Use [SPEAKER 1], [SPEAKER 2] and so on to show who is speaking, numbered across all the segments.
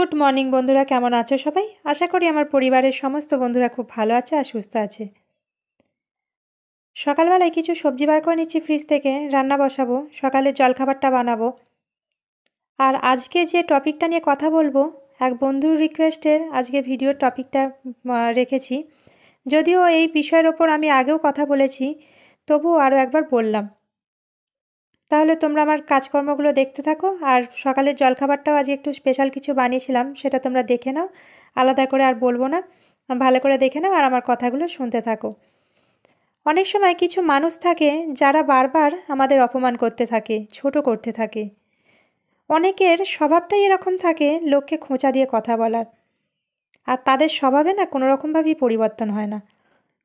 [SPEAKER 1] Good morning বন্ধুরা, কেমন আছো সবাই? আশা করি আমার পরিবারের সমস্ত বন্ধুরা খুব ভালো আছে আর সুস্থ আছে। সকালবেলায় কিছু সবজি বার করে নিচ্ছি ফ্রিজ থেকে, রান্না বসাবো, সকালের জলখাবারটা বানাবো। আর আজকে যে টপিকটা নিয়ে কথা বলবো, এক বন্ধুর রিকোয়েস্টের আজকে ভিডিওর টপিকটা রেখেছি। যদিও এই বিষয়ের ওপর আমি আগেও কথা বলেছি, তবুও আরও একবার বললাম। তাহলে তোমরা আমার কাজকর্মগুলো দেখতে থাকো। আর সকালের জলখাবারটাও আজকে একটু স্পেশাল কিছু বানিয়েছিলাম, সেটা তোমরা দেখে নাও। আলাদা করে আর বলবো না, ভালো করে দেখে নাও আর আমার কথাগুলো শুনতে থাকো। অনেক সময় কিছু মানুষ থাকে যারা বারবার আমাদের অপমান করতে থাকে, ছোট করতে থাকে। অনেকের স্বভাবটাই এরকম থাকে, লোককে খোঁচা দিয়ে কথা বলার। আর তাদের স্বভাবে না কোনো রকমভাবেই পরিবর্তন হয় না।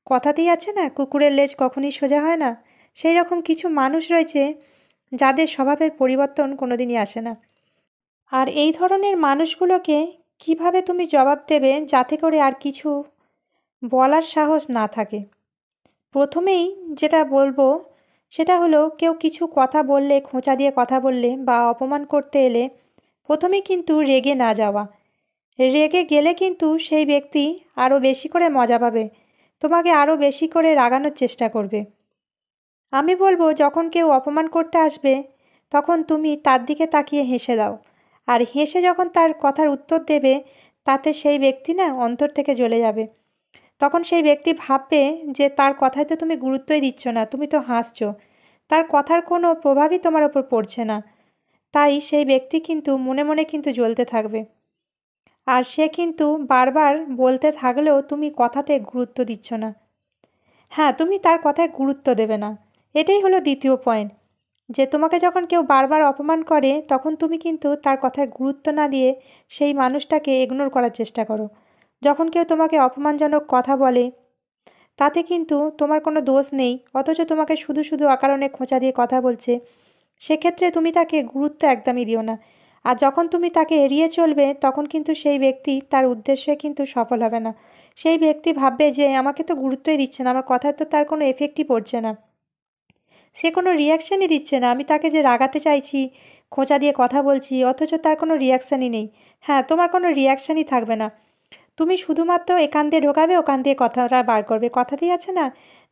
[SPEAKER 1] কথাতেই আছে না, কুকুরের লেজ কখনই সোজা হয় না। সেই রকম কিছু মানুষ রয়েছে যাদের স্বভাবের পরিবর্তন কোনোদিনই আসে না। আর এই ধরনের মানুষগুলোকে কিভাবে তুমি জবাব দেবে যাতে করে আর কিছু বলার সাহস না থাকে? প্রথমেই যেটা বলবো সেটা হলো, কেউ কিছু কথা বললে, খোঁচা দিয়ে কথা বললে বা অপমান করতে এলে প্রথমেই কিন্তু রেগে না যাওয়া। রেগে গেলে কিন্তু সেই ব্যক্তি আরও বেশি করে মজা পাবে, তোমাকে আরও বেশি করে রাগানোর চেষ্টা করবে। আমি বলবো, যখন কেউ অপমান করতে আসবে তখন তুমি তার দিকে তাকিয়ে হেসে দাও। আর হেসে যখন তার কথার উত্তর দেবে, তাতে সেই ব্যক্তি না অন্তর থেকে জ্বলে যাবে। তখন সেই ব্যক্তি ভাববে যে তার কথায় তো তুমি গুরুত্বই দিচ্ছ না, তুমি তো হাসছো, তার কথার কোনো প্রভাবই তোমার ওপর পড়ছে না। তাই সেই ব্যক্তি কিন্তু মনে মনে কিন্তু জ্বলতে থাকবে। আর সে কিন্তু বারবার বলতে থাকলেও তুমি কথাতে গুরুত্ব দিচ্ছ না। হ্যাঁ, তুমি তার কথায় গুরুত্ব দেবে না। এটাই হলো দ্বিতীয় পয়েন্ট, যে তোমাকে যখন কেউ বারবার অপমান করে তখন তুমি কিন্তু তার কথায় গুরুত্ব না দিয়ে সেই মানুষটাকে ইগনোর করার চেষ্টা করো। যখন কেউ তোমাকে অপমানজনক কথা বলে, তাতে কিন্তু তোমার কোনো দোষ নেই, অথচ তোমাকে শুধু শুধু অকারণে খোঁচা দিয়ে কথা বলছে, সেক্ষেত্রে তুমি তাকে গুরুত্ব একদমই দিও না। আর যখন তুমি তাকে এড়িয়ে চলবে তখন কিন্তু সেই ব্যক্তি তার উদ্দেশ্যে কিন্তু সফল হবে না। সেই ব্যক্তি ভাববে যে আমাকে তো গুরুত্বই দিচ্ছে না, আমার কথায় তো তার কোনো এফেক্টই পড়ছে না, সে কোনো রিয়াকশানই দিচ্ছে না। আমি তাকে যে রাগাতে চাইছি, খোঁচা দিয়ে কথা বলছি, অথচ তার কোনো রিয়াকশানই নেই। হ্যাঁ, তোমার কোনো রিয়াকশানই থাকবে না। তুমি শুধুমাত্র একান দিয়ে ঢোকাবে, ওখান দিয়ে কথাটা বার করবে। কথাতেই আছে না,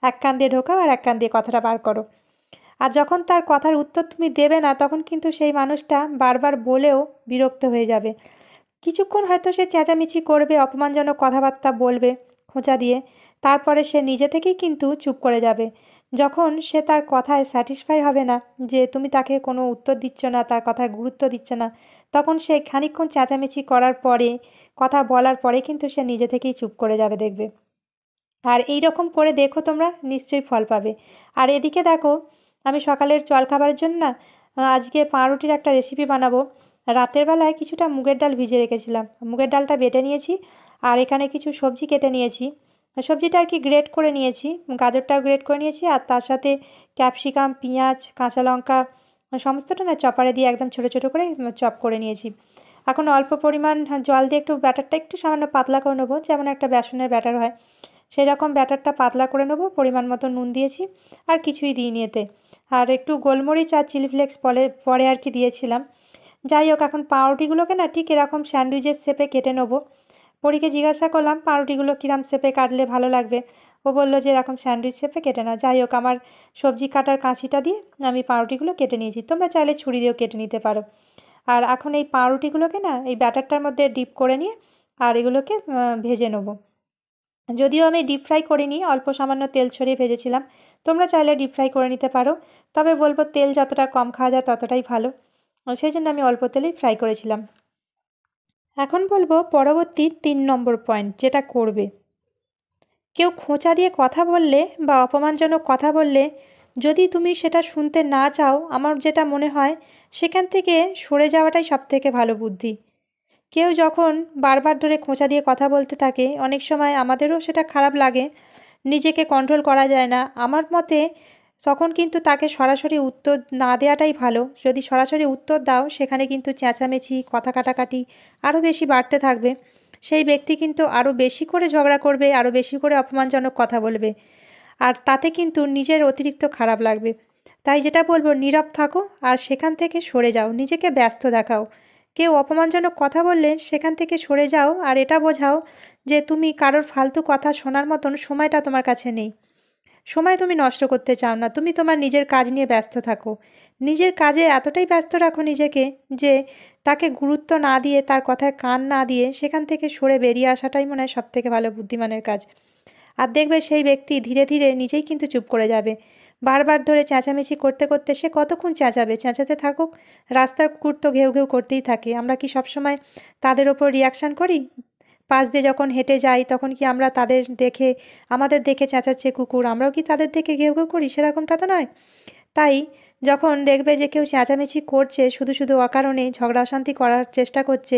[SPEAKER 1] এক কান দিয়ে ঢোকাও আর এক কান দিয়ে কথাটা বার করো। আর যখন তার কথার উত্তর তুমি দেবে না, তখন কিন্তু সেই মানুষটা বারবার বলেও বিরক্ত হয়ে যাবে। কিছুক্ষণ হয়তো সে চেঁচামেচি করবে, অপমানজনক কথাবার্তা বলবে খোঁচা দিয়ে, তারপরে সে নিজে থেকেই কিন্তু চুপ করে যাবে। যখন সে তার কথায় স্যাটিসফাই হবে না, যে তুমি তাকে কোনো উত্তর দিচ্ছ না, তার কথায় গুরুত্ব দিচ্ছ না, তখন সে খানিকক্ষণ চেঁচামেচি করার পরে, কথা বলার পরে কিন্তু সে নিজে থেকেই চুপ করে যাবে, দেখবে। আর এই রকম করে দেখো, তোমরা নিশ্চয়ই ফল পাবে। আর এদিকে দেখো, আমি সকালের জলখাবারের জন্য না আজকে পাউরুটির একটা রেসিপি বানাবো। রাতের বেলায় কিছুটা মুগের ডাল ভিজে রেখেছিলাম, মুগের ডালটা বেটে নিয়েছি। আর এখানে কিছু সবজি কেটে নিয়েছি, সবজিটা আর কি গ্রেট করে নিয়েছি, গাজরটাও গ্রেট করে নিয়েছি। আর তার সাথে ক্যাপসিকাম, পেঁয়াজ, কাঁচা লঙ্কা সমস্তটা না চপারে দিয়ে একদম ছোটো ছোটো করে চপ করে নিয়েছি। এখন অল্প পরিমাণ জল দিয়ে একটু ব্যাটারটা একটু সামান্য পাতলা করে নেবো, যেমন একটা বেসনের ব্যাটার হয় সেই রকম ব্যাটারটা পাতলা করে নেবো। পরিমাণ মতো নুন দিয়েছি, আর কিছুই দিইনি এতে। আর একটু গোলমরিচ আর চিলি ফ্লেক্স পরে আর কি দিয়েছিলাম। যাই হোক, এখন পাউরুটিগুলোকে না ঠিক এরকম স্যান্ডউইচের শেপে কেটে নেবো। পরীকে জিজ্ঞাসা করলাম পাউরুটিগুলো কীরকম শেপে কাটলে ভালো লাগবে। ও বললো যে এরকম স্যান্ডউইচ শেপে কেটে নাও। যাই হোক, আমার সবজি কাটার কাঁচিটা দিয়ে আমি পাউরুটিগুলো কেটে নিয়েছি, তোমরা চাইলে ছুরি দিয়েও কেটে নিতে পারো। আর এখন এই পাউরুটিগুলোকে না এই ব্যাটারটার মধ্যে ডিপ করে নিয়ে আর এগুলোকে ভেজে নেবো। যদিও আমি ডিপ ফ্রাই করিনি, অল্প সামান্য তেল ছড়িয়ে ভেজেছিলাম। তোমরা চাইলে ডিপ ফ্রাই করে নিতে পারো, তবে বলবো তেল যতটা কম খাওয়া যায় ততটাই ভালো। সেই জন্য আমি অল্প তেলেই ফ্রাই করেছিলাম। এখন বলবো পরবর্তী 3 নম্বর পয়েন্ট, যেটা করবে। কেউ খোঁচা দিয়ে কথা বললে বা অপমানজনক কথা বললে যদি তুমি সেটা শুনতে না চাও, আমার যেটা মনে হয় সেখান থেকে সরে যাওয়াটাই সবথেকে ভালো বুদ্ধি। কেউ যখন বারবার ধরে খোঁচা দিয়ে কথা বলতে থাকে, অনেক সময় আমাদেরও সেটা খারাপ লাগে, নিজেকে কন্ট্রোল করা যায় না। আমার মতে তখন কিন্তু তাকে সরাসরি উত্তর না দেওয়াটাই ভালো। যদি সরাসরি উত্তর দাও, সেখানে কিন্তু চেঁচামেচি, কথা কাটাকাটি আরও বেশি বাড়তে থাকবে। সেই ব্যক্তি কিন্তু আরও বেশি করে ঝগড়া করবে, আরও বেশি করে অপমানজনক কথা বলবে, আর তাতে কিন্তু নিজের অতিরিক্ত খারাপ লাগবে। তাই যেটা বলবো, নীরব থাকো আর সেখান থেকে সরে যাও, নিজেকে ব্যস্ত দেখাও। কেউ অপমানজনক কথা বললে সেখান থেকে সরে যাও আর এটা বোঝাও যে তুমি কারোর ফালতু কথা শোনার মতন সময়টা তোমার কাছে নেই। সময় তুমি নষ্ট করতে চাও না, তুমি তোমার নিজের কাজ নিয়ে ব্যস্ত থাকো। নিজের কাজে এতটাই ব্যস্ত রাখো নিজেকে যে তাকে গুরুত্ব না দিয়ে, তার কথায় কান না দিয়ে সেখান থেকে সরে বেরিয়ে আসাটাই মনে হয় সবথেকে ভালো বুদ্ধিমানের কাজ। আর দেখবে সেই ব্যক্তি ধীরে ধীরে নিজেই কিন্তু চুপ করে যাবে। বারবার ধরে চেঁচামেচি করতে করতে সে কতক্ষণ চেঁচাবে, চেঁচাতে থাকুক। রাস্তার কুকুর তো ঘেউ ঘেউ করতেই থাকে। আমরা কি সবসময় তাদের ওপর রিয়াকশান করি? পাশ দিয়ে যখন হেঁটে যাই তখন কি আমরা তাদের দেখে, আমাদের দেখে চেঁচাচ্ছে কুকুর, আমরাও কি তাদের দেখে ঘেউ ঘেউ করি? সেরকমটা তো নয়। তাই যখন দেখবে যে কেউ চেঁচামেচি করছে, শুধু শুধু অকারণে ঝগড়া অশান্তি করার চেষ্টা করছে,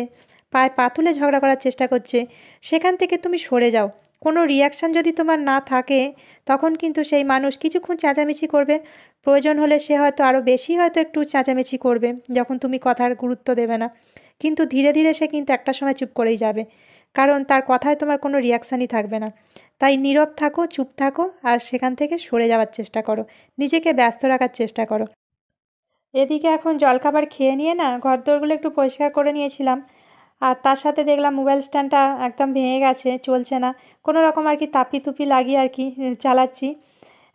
[SPEAKER 1] পায়ে পা তুলে ঝগড়া করার চেষ্টা করছে, সেখান থেকে তুমি সরে যাও। কোনো রিয়াকশান যদি তোমার না থাকে তখন কিন্তু সেই মানুষ কিছুক্ষণ চেঁচামেচি করবে, প্রয়োজন হলে সে হয়তো আরও বেশি হয়তো একটু চেঁচামেচি করবে যখন তুমি কথার গুরুত্ব দেবে না। কিন্তু ধীরে ধীরে সে কিন্তু একটা সময় চুপ করেই যাবে, কারণ তার কথায় তোমার কোনো রিয়াকশানই থাকবে না। তাই নীরব থাকো, চুপ থাকো আর সেখান থেকে সরে যাওয়ার চেষ্টা করো, নিজেকে ব্যস্ত রাখার চেষ্টা করো। এদিকে এখন জলখাবার খেয়ে নিয়ে না ঘরদোরগুলো একটু পরিষ্কার করে নিয়েছিলাম, আর তার সাথে দেখলাম মোবাইল স্ট্যান্ডটা একদম ভেঙে গেছে, চলছে না। কোনো রকম আর কি তাপি তুপি লাগিয়ে আর কি চালাচ্ছি।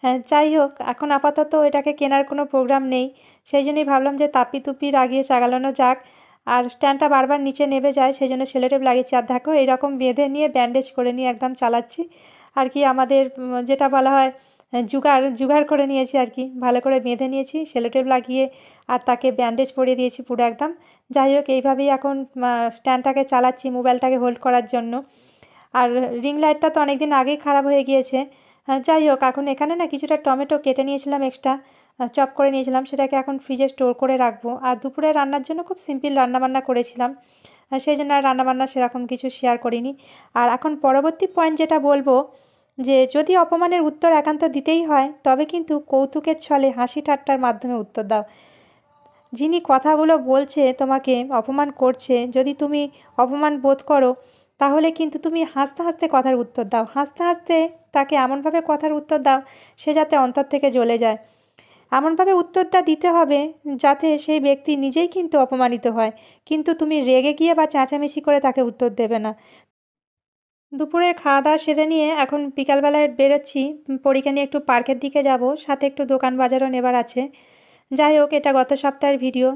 [SPEAKER 1] হ্যাঁ, যাই হোক, এখন আপাতত এটাকে কেনার কোনো প্রোগ্রাম নেই। সেই জন্যই ভাবলাম যে তাপি তুপি লাগিয়ে চালানো যাক। আর স্ট্যান্ডটা বারবার নিচে নেমে যায়, সেই জন্য সেলোটেপ লাগিয়েছি। আর দেখো এইরকম বেঁধে নিয়ে ব্যান্ডেজ করে নিয়ে একদম চালাচ্ছি আর কি। আমাদের যেটা বলা হয় জোগাড় করে নিয়েছি আর কি, ভালো করে বেঁধে নিয়েছি সেলোটেপ লাগিয়ে, আর তাকে ব্যান্ডেজ পরিয়ে দিয়েছি পুরো একদম। যাই হোক, এইভাবেই এখন স্ট্যান্ডটাকে চালাচ্ছি মোবাইলটাকে হোল্ড করার জন্য। আর রিং লাইটটা তো অনেক দিন আগেই খারাপ হয়ে গিয়েছে। যাই হোক, এখন এখানে না কিছুটা টমেটো কেটে নিয়েছিলাম, এক্সট্রা চপ করে নিয়েছিলাম, সেটাকে এখন ফ্রিজে স্টোর করে রাখবো। আর দুপুরে রান্নার জন্য খুব সিম্পল রান্নাবান্না করেছিলাম, সেই জন্য আর রান্নাবান্না সেরকম কিছু শেয়ার করিনি। আর এখন পরবর্তী পয়েন্ট যেটা বলবো, যে যদি অপমানের উত্তর একান্ত দিতেই হয় তবে কিন্তু কৌতুকের ছলে হাসি ঠাট্টার মাধ্যমে উত্তর দাও। যিনি কথাগুলো বলছে, তোমাকে অপমান করছে, যদি তুমি অপমান বোধ করো তাহলে কিন্তু তুমি হাসতে হাসতে কথার উত্তর দাও। হাসতে হাসতে তাকে এমনভাবে কথার উত্তর দাও সে যাতে অন্তর থেকে জ্বলে যায়। এমনভাবে উত্তরটা দিতে হবে যাতে সেই ব্যক্তি নিজেই কিন্তু অপমানিত হয়, কিন্তু তুমি রেগে গিয়ে বা চেঁচামেচি করে তাকে উত্তর দেবে না। দুপুরের খাওয়া দাওয়া সেরে নিয়ে এখন বিকালবেলায় বেরোচ্ছি, পরীক্ষা নিয়ে একটু পার্কের দিকে যাব, সাথে একটু দোকান বাজারও নেবার আছে। যাই হোক, এটা গত সপ্তাহের ভিডিও।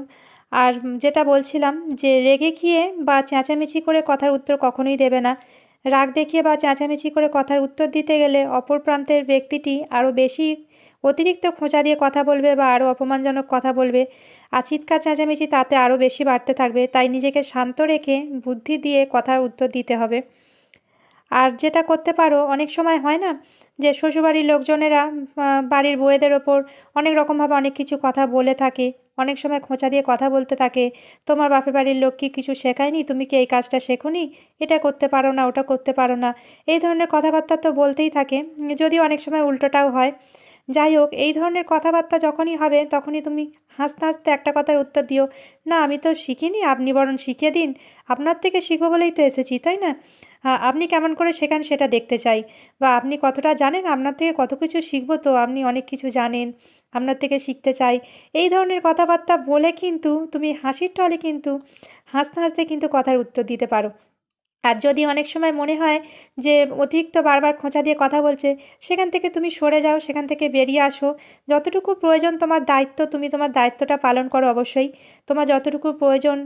[SPEAKER 1] আর যেটা বলছিলাম, যে রেগে গিয়ে বা চেঁচামেচি করে কথার উত্তর কখনোই দেবে না। রাগ দেখিয়ে বা চেঁচামেচি করে কথার উত্তর দিতে গেলে অপর প্রান্তের ব্যক্তিটি আরও বেশি অতিরিক্ত খোঁচা দিয়ে কথা বলবে বা আরও অপমানজনক কথা বলবে, আর চিৎকার চেঁচামেচি তাতে আরও বেশি বাড়তে থাকবে। তাই নিজেকে শান্ত রেখে বুদ্ধি দিয়ে কথার উত্তর দিতে হবে। আর যেটা করতে পারো, অনেক সময় হয় না যে শ্বশুরবাড়ির লোকজনেরা বাড়ির বউয়েদের ওপর অনেক রকমভাবে অনেক কিছু কথা বলে থাকে, অনেক সময় খোঁচা দিয়ে কথা বলতে থাকে। তোমার বাপের বাড়ির লোক কি কিছু শেখায়নি? তুমি কি এই কাজটা শেখোনি? এটা করতে পারো না, ওটা করতে পারো না, এই ধরনের কথাবার্তা তো বলতেই থাকে, যদিও অনেক সময় উল্টোটাও হয়। যাই হোক, এই ধরনের কথাবার্তা যখনই হবে তখনই তুমি হাসতে হাসতে একটা কথার উত্তর দিও, না আমি তো শিখিনি, আপনি বরং শিখিয়ে দিন, আপনার থেকে শিখবো বলেই তো এসেছি, তাই না? আপনি কেমন করে শেখান সেটা দেখতে চাই, বা আপনি কতটা জানেন, আপনার থেকে কত কিছু শিখবো, তো আপনি অনেক কিছু জানেন, আপনার থেকে শিখতে চাই। এই ধরনের কথাবার্তা বলে কিন্তু তুমি হাসির টলে কিন্তু হাসতে হাসতে কিন্তু কথার উত্তর দিতে পারো। আর যদি অনেক সময় মনে হয় যে অতিরিক্ত বারবার খোঁচা দিয়ে কথা বলছে, সেখান থেকে তুমি সরে যাও, সেখান থেকে বেরিয়ে আসো। যতটুকু প্রয়োজন তোমার দায়িত্ব, তুমি তোমার দায়িত্বটা পালন করো অবশ্যই। তোমার যতটুকু প্রয়োজন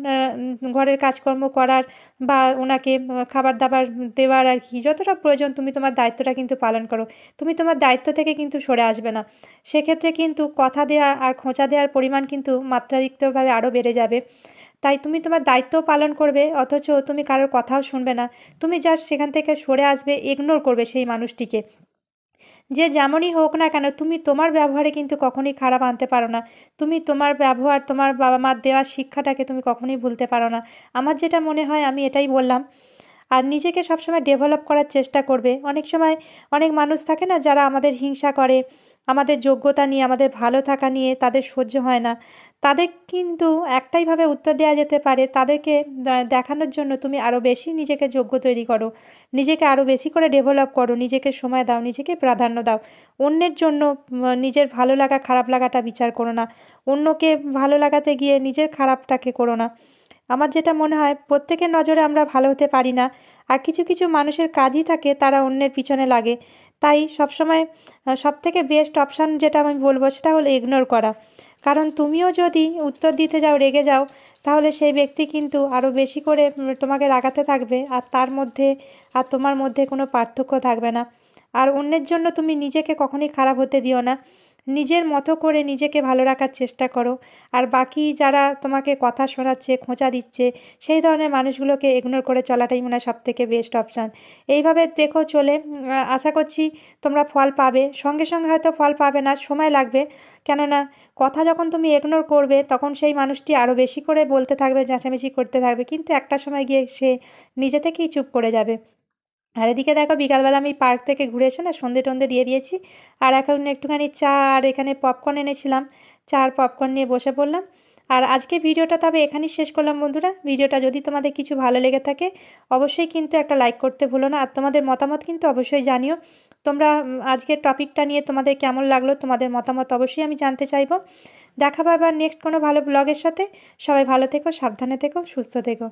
[SPEAKER 1] ঘরের কাজকর্ম করার বা ওনাকে খাবার-দাবার দেওয়ার আর কি, যতটা প্রয়োজন তুমি তোমার দায়িত্বটা কিন্তু পালন করো। তুমি তোমার দায়িত্ব থেকে কিন্তু সরে আসবে না। সেক্ষেত্রে কিন্তু কথা দেওয়া আর খোঁচা দেওয়ার পরিমাণ কিন্তু মাত্রাতিরিক্তভাবে আরও বেড়ে যাবে। তাই তুমি তোমার দায়িত্বও পালন করবে, অথচ তুমি কারোর কথাও শুনবে না। তুমি জাস্ট সেখান থেকে সরে আসবে, ইগনোর করবে সেই মানুষটিকে। যে যেমনই হোক না কেন, তুমি তোমার ব্যবহারে কিন্তু কখনোই খারাপ আনতে পারো না। তুমি তোমার ব্যবহার, তোমার বাবা-মার দেওয়া শিক্ষাটাকে তুমি কখনোই ভুলতে পারো না। আমার যেটা মনে হয় আমি এটাই বললাম। আর নিজেকে সবসময় ডেভেলপ করার চেষ্টা করবে। অনেক সময় অনেক মানুষ থাকে না যারা আমাদের হিংসা করে, আমাদের যোগ্যতা নিয়ে, আমাদের ভালো থাকা নিয়ে তাদের সহ্য হয় না। তাদের কিন্তু একটাইভাবে উত্তর দেওয়া যেতে পারে, তাদেরকে দেখানোর জন্য তুমি আরও বেশি নিজেকে যোগ্য তৈরি করো, নিজেকে আরও বেশি করে ডেভেলপ করো, নিজেকে সময় দাও, নিজেকে প্রাধান্য দাও। অন্যের জন্য নিজের ভালো লাগা খারাপ লাগাটা বিচার করো না। অন্যকে ভালো লাগাতে গিয়ে নিজের খারাপটাকে করো না। আমার যেটা মনে হয় প্রত্যেকের নজরে আমরা ভালো হতে পারি না, আর কিছু কিছু মানুষের কাজই থাকে তারা অন্যের পিছনে লাগে। তাই সবসময় সবথেকে বেস্ট অপশান যেটা আমি বলবো সেটা হলো ইগনোর করা। কারণ তুমিও যদি উত্তর দিতে যাও, রেগে যাও, তাহলে সেই ব্যক্তি কিন্তু আরও বেশি করে তোমাকে রাগাতে থাকবে, আর তার মধ্যে আর তোমার মধ্যে কোনো পার্থক্য থাকবে না। আর অন্যের জন্য তুমি নিজেকে কখনোই খারাপ হতে দিও না। নিজের মতো করে নিজেকে ভালো রাখার চেষ্টা করো। আর বাকি যারা তোমাকে কথা শোনাচ্ছে, খোঁচা দিচ্ছে, সেই ধরনের মানুষগুলোকে ইগনোর করে চলাটাই মনে হয় সবথেকে বেস্ট অপশান। এইভাবে দেখো চলে আশা করছি তোমরা ফল পাবে। সঙ্গে সঙ্গে হয়তো ফল পাবে না, সময় লাগবে। কেননা কথা যখন তুমি ইগনোর করবে তখন সেই মানুষটি আরও বেশি করে বলতে থাকবে, চেঁচামেচি করতে থাকবে, কিন্তু একটা সময় গিয়ে সে নিজে থেকেই চুপ করে যাবে। আর এদিকে দেখো বিকালবেলা আমি পার্ক থেকে ঘুরে এসে না সন্ধে টন্ধে দিয়ে দিয়েছি। আর এখন একটুখানি চা আর এখানে পপকর্ন এনেছিলাম, চা আর পপকর্ন নিয়ে বসে পড়লাম। আর আজকে ভিডিওটা তবে এখানেই শেষ করলাম বন্ধুরা। ভিডিওটা যদি তোমাদের কিছু ভালো লেগে থাকে অবশ্যই কিন্তু একটা লাইক করতে ভুলো না, আর তোমাদের মতামত কিন্তু অবশ্যই জানিও। তোমরা আজকের টপিকটা নিয়ে তোমাদের কেমন লাগলো, তোমাদের মতামত অবশ্যই আমি জানতে চাইবো। দেখা হবে আবার নেক্সট কোনো ভালো ব্লগের সাথে। সবাই ভালো থেকো, সাবধানে থেকো, সুস্থ থেকো।